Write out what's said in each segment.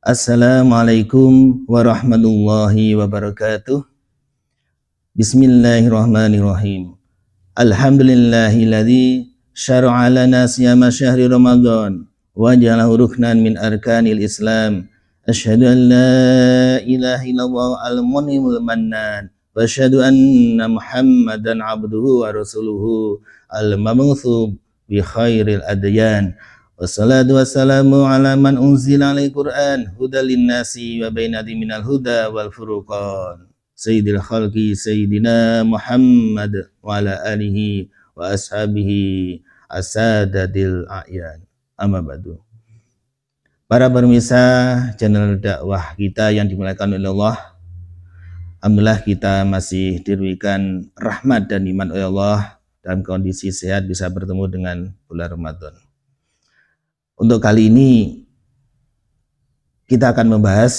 Assalamualaikum warahmatullahi wabarakatuh. Bismillahirrahmanirrahim. Alhamdulillahilladzi syara'a lana siyama syahri Ramadan wa ja'alahu ruknan min arkanil Islam. Asyhadu an la ilaha illallah al-mun'imul mannan wa asyhadu anna Muhammadan abduhu wa rasuluhu al-mab'utsu bi khairil adyan. Wassalatu wassalamu ala man unzila alaihi Qur'an hudal linnasi wa bainati minal huda wal furqan sayyidil khalqi sayyidina Muhammad wa ala alihi wa ashabihi asadatil a'yan. Amma ba'du. Para pemirsa channel dakwah kita yang dimuliakan oleh Allah, alhamdulillah kita masih diberikan rahmat dan iman oleh Allah dalam kondisi sehat bisa bertemu dengan bulan Ramadan. Untuk kali ini kita akan membahas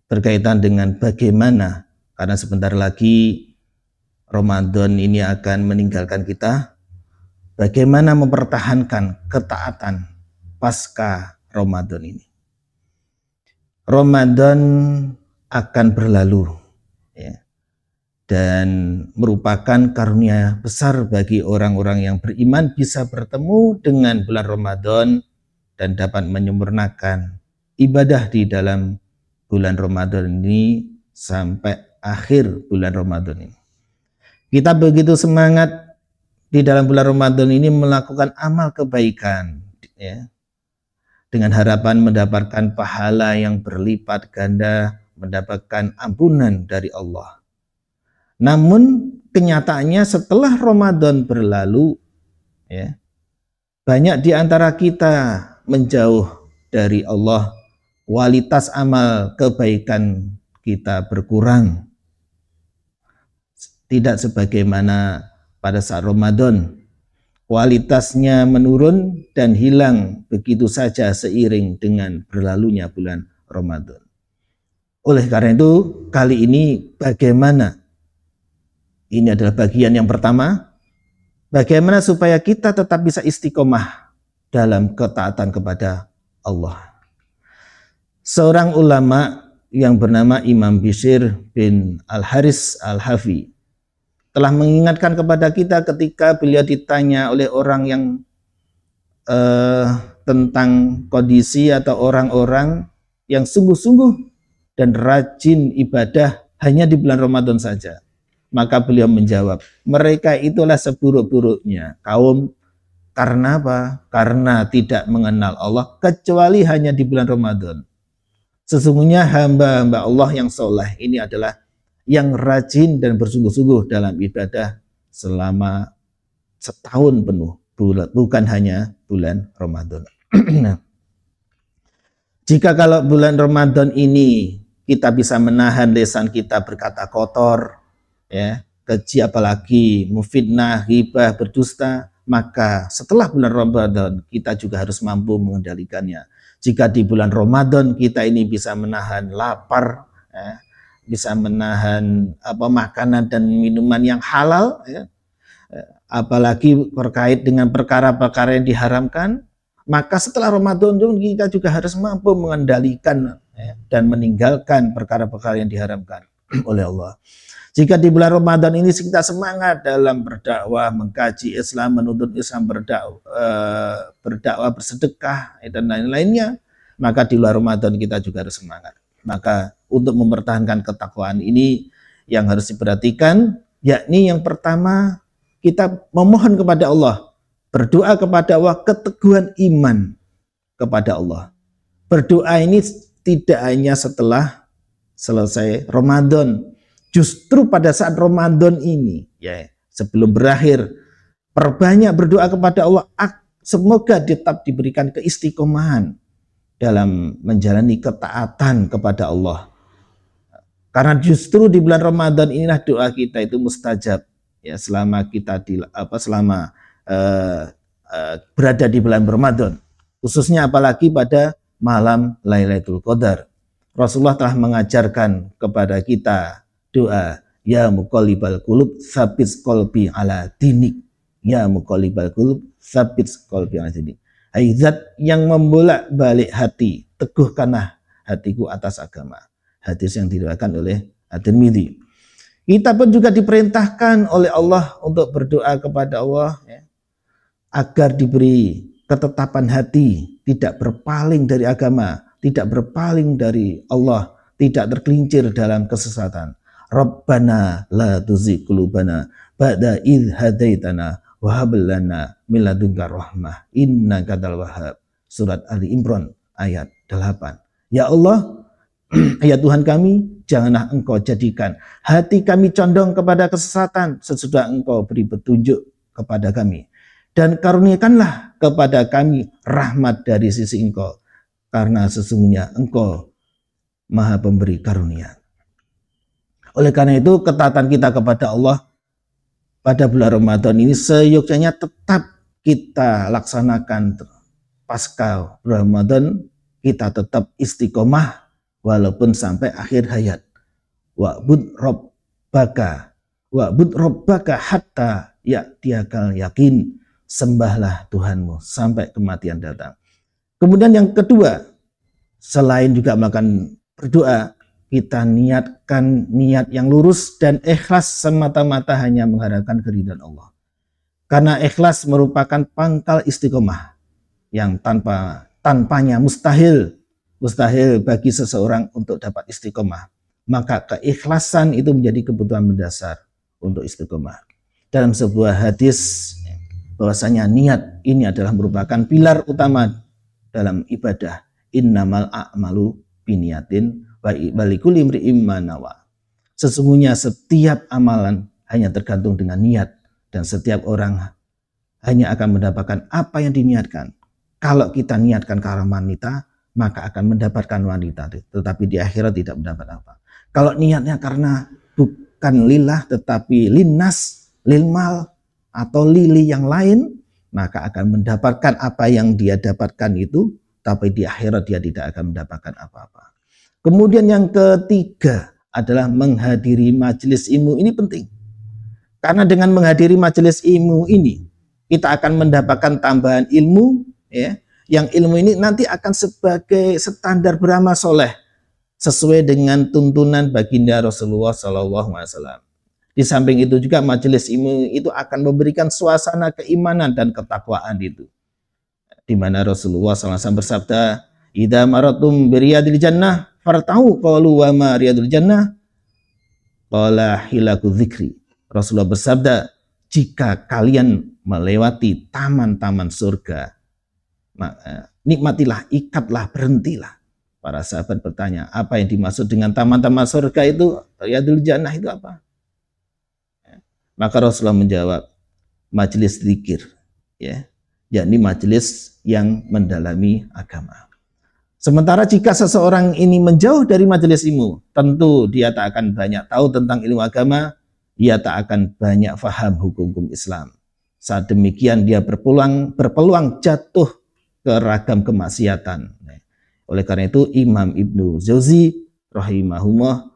berkaitan dengan bagaimana, karena sebentar lagi Ramadan ini akan meninggalkan kita, bagaimana mempertahankan ketaatan pasca Ramadan ini. Ramadan akan berlalu ya, dan merupakan karunia besar bagi orang-orang yang beriman bisa bertemu dengan bulan Ramadan dan dapat menyempurnakan ibadah di dalam bulan Ramadan ini sampai akhir bulan Ramadan ini. Kita begitu semangat di dalam bulan Ramadan ini melakukan amal kebaikan ya, dengan harapan mendapatkan pahala yang berlipat ganda, mendapatkan ampunan dari Allah. Namun kenyataannya setelah Ramadan berlalu ya, banyak di antara kita menjauh dari Allah, kualitas amal kebaikan kita berkurang. Tidak sebagaimana pada saat Ramadan, kualitasnya menurun dan hilang begitu saja seiring dengan berlalunya bulan Ramadan. Oleh karena itu, kali ini bagaimana? Ini adalah bagian yang pertama, bagaimana supaya kita tetap bisa istiqomah dalam ketaatan kepada Allah. Seorang ulama yang bernama Imam Bishr bin Al-Haris Al-Hafi telah mengingatkan kepada kita ketika beliau ditanya oleh orang yang tentang kondisi atau orang-orang yang sungguh-sungguh dan rajin ibadah hanya di bulan Ramadan saja. Maka beliau menjawab, mereka itulah seburuk-buruknya kaum. Karena apa? Karena tidak mengenal Allah kecuali hanya di bulan Ramadan. Sesungguhnya hamba-hamba Allah yang soleh ini adalah yang rajin dan bersungguh-sungguh dalam ibadah selama setahun penuh, bukan hanya bulan Ramadan. Jika kalau bulan Ramadan ini kita bisa menahan lisan kita berkata kotor, ya, keji apalagi memfitnah, ghibah, berdusta, maka setelah bulan Ramadan kita juga harus mampu mengendalikannya. Jika di bulan Ramadan kita ini bisa menahan lapar, ya, bisa menahan makanan dan minuman yang halal, ya, apalagi terkait dengan perkara-perkara yang diharamkan, maka setelah Ramadan kita juga harus mampu mengendalikan ya, dan meninggalkan perkara-perkara yang diharamkan oleh Allah. Jika di bulan Ramadan ini kita semangat dalam berdakwah, mengkaji Islam, menuntut Islam, berdakwah, bersedekah, dan lain-lainnya, maka di bulan Ramadan kita juga harus semangat. Maka untuk mempertahankan ketakwaan ini yang harus diperhatikan, yakni yang pertama kita memohon kepada Allah, berdoa kepada Allah, keteguhan iman kepada Allah. Berdoa ini tidak hanya setelah selesai Ramadan, justru pada saat Ramadan ini, ya, sebelum berakhir, perbanyak berdoa kepada Allah, semoga tetap diberikan keistiqomahan dalam menjalani ketaatan kepada Allah. Karena justru di bulan Ramadan inilah doa kita itu mustajab, ya, selama kita berada di bulan Ramadan, khususnya apalagi pada malam Lailatul Qadar. Rasulullah telah mengajarkan kepada kita doa, ya muqallibal qulub tsabits qalbi ala dinik, ya muqallibal qulub tsabits qalbi ala dinik. Hai zat yang membolak-balik hati, teguhkanlah hatiku atas agama. Hadis yang diriwayatkan oleh At-Tirmidzi. Kita pun juga diperintahkan oleh Allah untuk berdoa kepada Allah ya, agar diberi ketetapan hati, tidak berpaling dari agama, tidak berpaling dari Allah, tidak tergelincir dalam kesesatan. Rabbana la tuzigh qulubana ba'da idh hadaitana wa hab lana min ladunka rahmah innaka antal wahhab. Surat Ali Imran ayat 8. Ya Allah, ya Tuhan kami, janganlah Engkau jadikan hati kami condong kepada kesesatan sesudah Engkau beri petunjuk kepada kami. Dan karuniakanlah kepada kami rahmat dari sisi Engkau, karena sesungguhnya Engkau Maha Pemberi karunia. Oleh karena itu, ketaatan kita kepada Allah pada bulan Ramadan ini seyogyanya tetap kita laksanakan. Pasca Ramadan kita tetap istiqomah walaupun sampai akhir hayat. Wa'bud rabbaka hatta ya'tiyakal yakin. Sembahlah Tuhanmu sampai kematian datang. Kemudian yang kedua, selain juga melakukan berdoa, kita niatkan niat yang lurus dan ikhlas semata-mata hanya mengharapkan keridhaan Allah. Karena ikhlas merupakan pangkal istiqomah yang tanpanya mustahil bagi seseorang untuk dapat istiqomah. Maka keikhlasan itu menjadi kebutuhan mendasar untuk istiqomah. Dalam sebuah hadis bahwasanya niat ini adalah merupakan pilar utama dalam ibadah. Innamal a'malu biniyatin wa likulli imri'in ma nawa. Sesungguhnya setiap amalan hanya tergantung dengan niat, dan setiap orang hanya akan mendapatkan apa yang diniatkan. Kalau kita niatkan ke arah wanita, maka akan mendapatkan wanita, tetapi di akhirat tidak mendapat apa. Kalau niatnya karena bukan lillah tetapi linnas, lilmal atau lili yang lain, maka akan mendapatkan apa yang dia dapatkan itu, tapi di akhirat dia tidak akan mendapatkan apa-apa. Kemudian yang ketiga adalah menghadiri majelis ilmu. Ini penting. Karena dengan menghadiri majelis ilmu ini, kita akan mendapatkan tambahan ilmu, ya, yang ilmu ini nanti akan sebagai standar beramal soleh sesuai dengan tuntunan baginda Rasulullah SAW. Di samping itu juga majelis ilmu itu akan memberikan suasana keimanan dan ketakwaan itu. Di mana Rasulullah SAW bersabda, "Idza maratum biriyadil jannah fartau qalu wa ma riyadul jannah?" Qala hilaku dzikri. Rasulullah bersabda, jika kalian melewati taman-taman surga, nikmatilah, ikatlah, berhentilah. Para sahabat bertanya, apa yang dimaksud dengan taman-taman surga itu? Riyadul jannah itu apa? Maka Rasulullah menjawab, majelis zikir, ya, yakni majelis yang mendalami agama. Sementara jika seseorang ini menjauh dari majelis ilmu, tentu dia tak akan banyak tahu tentang ilmu agama, dia tak akan banyak faham hukum-hukum Islam. Saat demikian dia berpeluang jatuh ke ragam kemaksiatan. Oleh karena itu Imam Ibnu Jauzi rahimahullah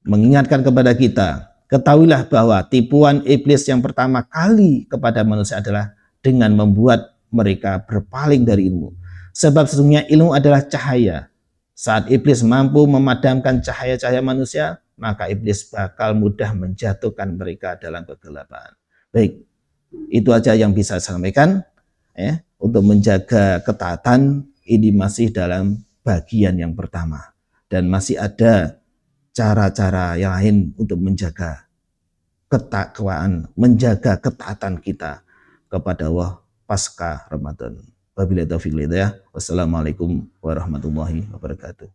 mengingatkan kepada kita, ketahuilah bahwa tipuan iblis yang pertama kali kepada manusia adalah dengan membuat mereka berpaling dari ilmu. Sebab sesungguhnya ilmu adalah cahaya. Saat iblis mampu memadamkan cahaya-cahaya manusia, maka iblis bakal mudah menjatuhkan mereka dalam kegelapan. Baik, itu aja yang bisa saya sampaikan, ya, untuk menjaga ketaatan. Ini masih dalam bagian yang pertama, dan masih ada cara-cara yang lain untuk menjaga ketakwaan, menjaga ketaatan kita kepada Allah pasca Ramadan. Wabillahi taufiq wal hidayah. Wassalamualaikum warahmatullahi wabarakatuh.